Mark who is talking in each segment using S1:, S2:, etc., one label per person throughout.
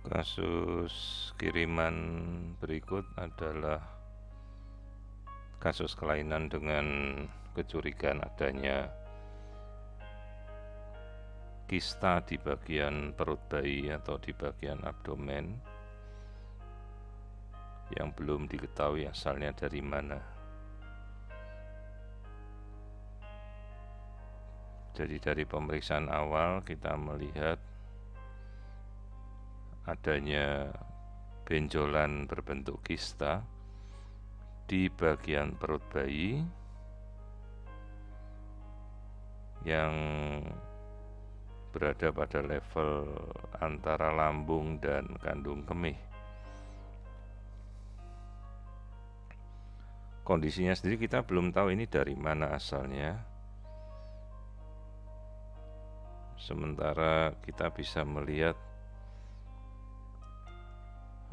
S1: Kasus kiriman berikut adalah kasus kelainan dengan kecurigaan adanya kista di bagian perut bayi atau di bagian abdomen yang belum diketahui asalnya dari mana. Jadi dari pemeriksaan awal kita melihat adanya benjolan berbentuk kista di bagian perut bayi yang berada pada level antara lambung dan kandung kemih. Kondisinya sendiri kita belum tahu ini dari mana asalnya. Sementara kita bisa melihat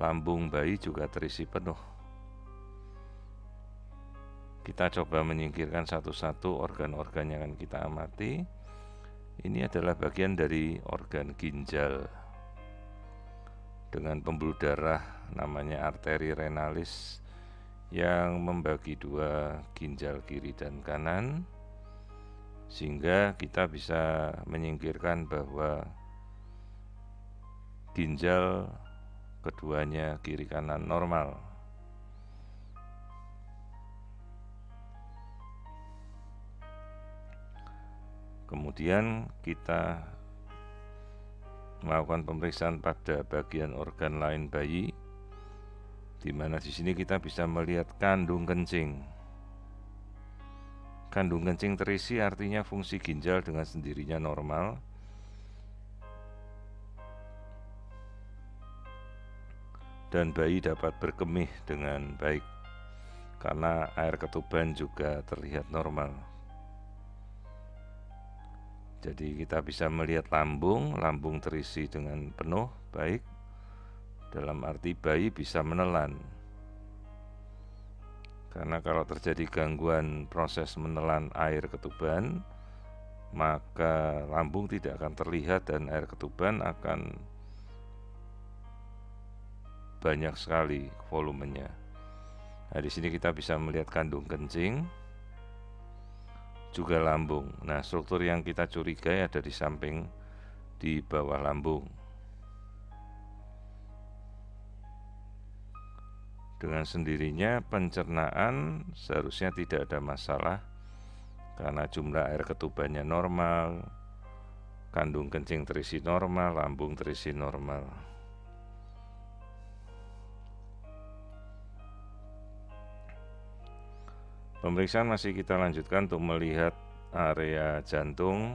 S1: lambung bayi juga terisi penuh. Kita coba menyingkirkan satu-satu organ-organ yang akan kita amati. Ini adalah bagian dari organ ginjal dengan pembuluh darah namanya arteri renalis yang membagi dua ginjal kiri dan kanan, sehingga kita bisa menyingkirkan bahwa ginjal keduanya kiri kanan normal. Kemudian kita melakukan pemeriksaan pada bagian organ lain bayi, di mana di sini kita bisa melihat kandung kencing. Kandung kencing terisi artinya fungsi ginjal dengan sendirinya normal. Dan bayi dapat berkemih dengan baik karena air ketuban juga terlihat normal. Jadi kita bisa melihat lambung terisi dengan penuh, baik. Dalam arti bayi bisa menelan. Karena kalau terjadi gangguan proses menelan air ketuban, maka lambung tidak akan terlihat dan air ketuban akan banyak sekali volumenya. Nah, di sini kita bisa melihat kandung kencing, juga lambung. Nah, struktur yang kita curigai ada di samping, di bawah lambung. Dengan sendirinya pencernaan seharusnya tidak ada masalah karena jumlah air ketubannya normal, kandung kencing terisi normal, lambung terisi normal. Pemeriksaan masih kita lanjutkan untuk melihat area jantung.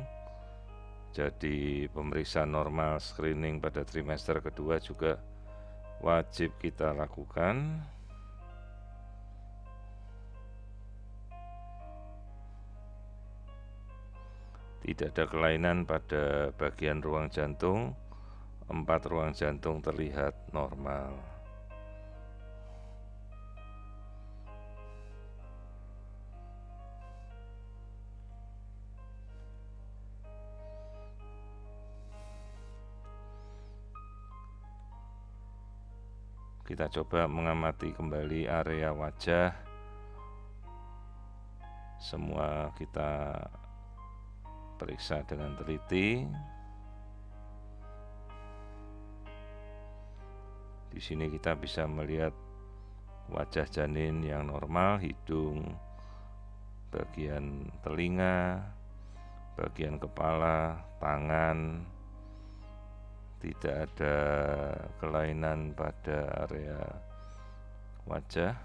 S1: Jadi pemeriksaan normal screening pada trimester kedua juga wajib kita lakukan. Tidak ada kelainan pada bagian ruang jantung, 4 ruang jantung terlihat normal. Kita coba mengamati kembali area wajah. Semua kita periksa dengan teliti. Di sini kita bisa melihat wajah janin yang normal, hidung, bagian telinga, bagian kepala, tangan. Tidak ada kelainan pada area wajah.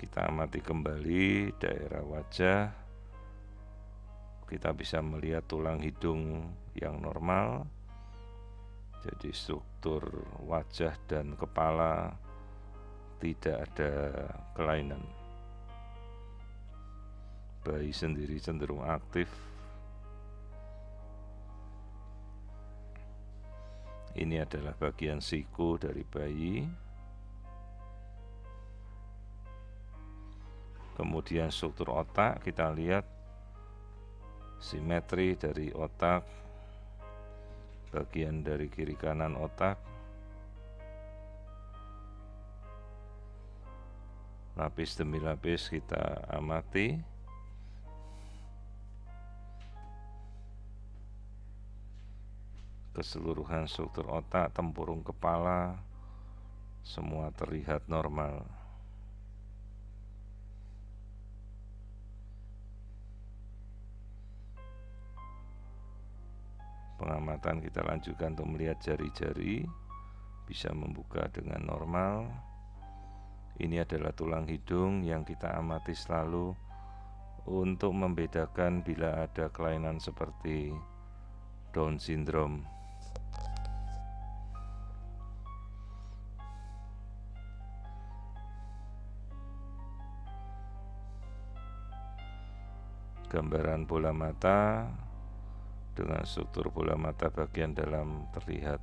S1: Kita amati kembali daerah wajah. Kita bisa melihat tulang hidung yang normal. Jadi struktur wajah dan kepala tidak ada kelainan. Bayi sendiri cenderung aktif. Ini adalah bagian siku dari bayi. Kemudian struktur otak, kita lihat simetri dari otak, bagian dari kiri kanan otak, lapis demi lapis kita amati. Keseluruhan struktur otak, tempurung kepala, semua terlihat normal. Pengamatan kita lanjutkan untuk melihat jari-jari bisa membuka dengan normal. Ini adalah tulang hidung yang kita amati selalu untuk membedakan bila ada kelainan seperti Down syndrome. Gambaran bola mata dengan struktur bola mata bagian dalam terlihat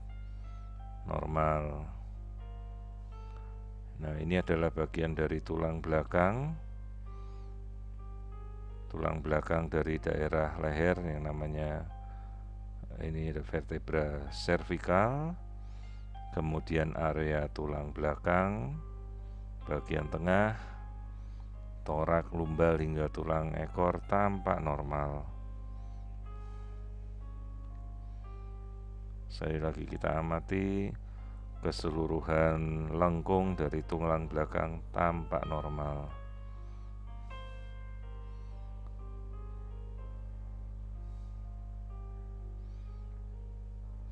S1: normal. Nah, ini adalah bagian dari tulang belakang. Tulang belakang dari daerah leher yang namanya ini ada vertebra cervical. Kemudian area tulang belakang, bagian tengah, torak, lumbal hingga tulang ekor tampak normal. Sekali lagi kita amati keseluruhan lengkung dari tulang belakang tampak normal.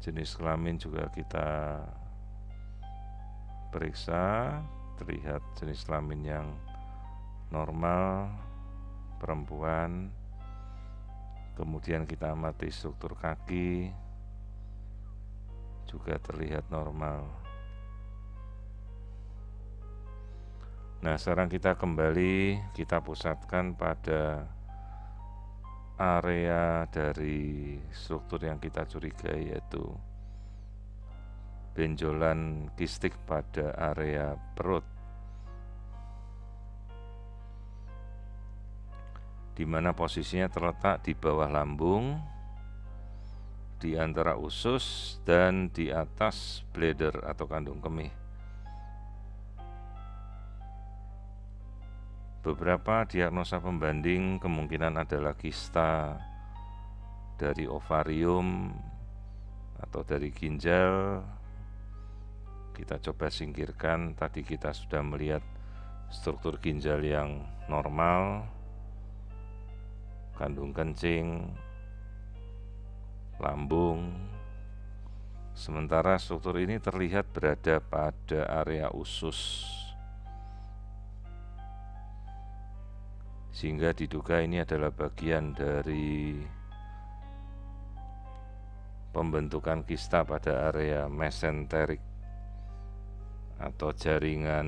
S1: Jenis kelamin juga kita periksa, terlihat jenis kelamin yang normal, perempuan. Kemudian kita amati struktur kaki, juga terlihat normal. Nah, sekarang kita kembali, kita pusatkan pada area dari struktur yang kita curigai, yaitu benjolan kistik pada area perut, di mana posisinya terletak di bawah lambung, di antara usus dan di atas bladder atau kandung kemih. Beberapa diagnosa pembanding kemungkinan adalah kista dari ovarium atau dari ginjal. Kita coba singkirkan, tadi kita sudah melihat struktur ginjal yang normal, kandung kencing, lambung. Sementara struktur ini terlihat berada pada area usus, sehingga diduga ini adalah bagian dari pembentukan kista pada area mesenterik atau jaringan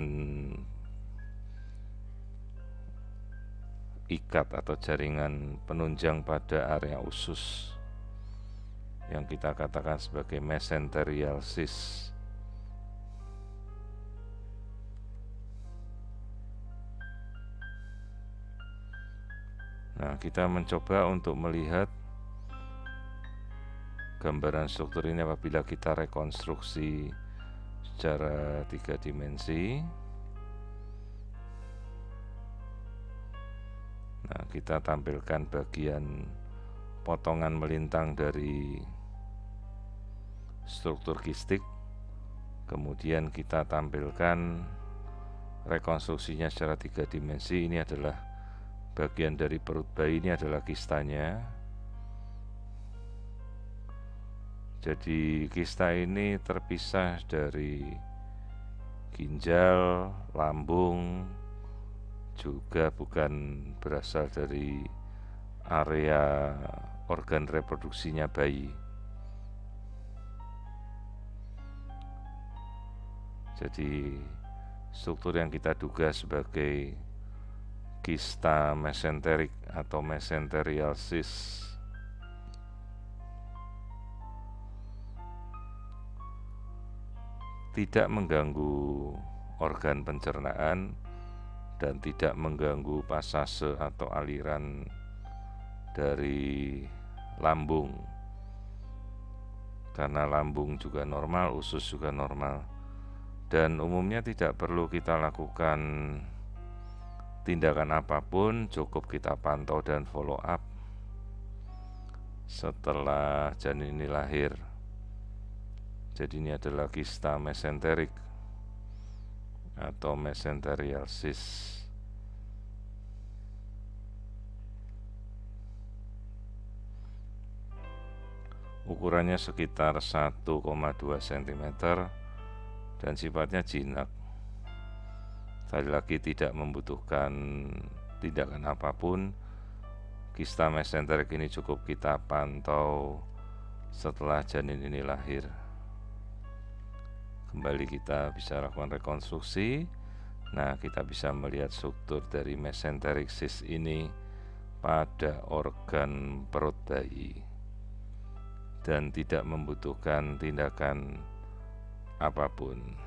S1: ikat atau jaringan penunjang pada area usus yang kita katakan sebagai mesenterial cyst. Nah, kita mencoba untuk melihat gambaran struktur ini apabila kita rekonstruksi secara 3 dimensi. Nah, kita tampilkan bagian potongan melintang dari struktur kistik. Kemudian kita tampilkan rekonstruksinya secara 3 dimensi. Ini adalah bagian dari perut bayi, ini adalah kistanya. Jadi kista ini terpisah dari ginjal, lambung, juga bukan berasal dari area organ reproduksinya bayi. Jadi struktur yang kita duga sebagai kista mesenterik atau mesenterial cyst tidak mengganggu organ pencernaan dan tidak mengganggu pasase atau aliran dari lambung, karena lambung juga normal, usus juga normal, dan umumnya tidak perlu kita lakukan tindakan apapun, cukup kita pantau dan follow up setelah janin ini lahir. Jadi ini adalah kista mesenterik atau mesenterial cyst. Ukurannya sekitar 1,2 cm dan sifatnya jinak. Sekali lagi tidak membutuhkan tindakan apapun. Kista mesenterik ini cukup kita pantau setelah janin ini lahir. Kembali kita bisa lakukan rekonstruksi. Nah, kita bisa melihat struktur dari mesenteric cyst ini pada organ perut bayi dan tidak membutuhkan tindakan apapun.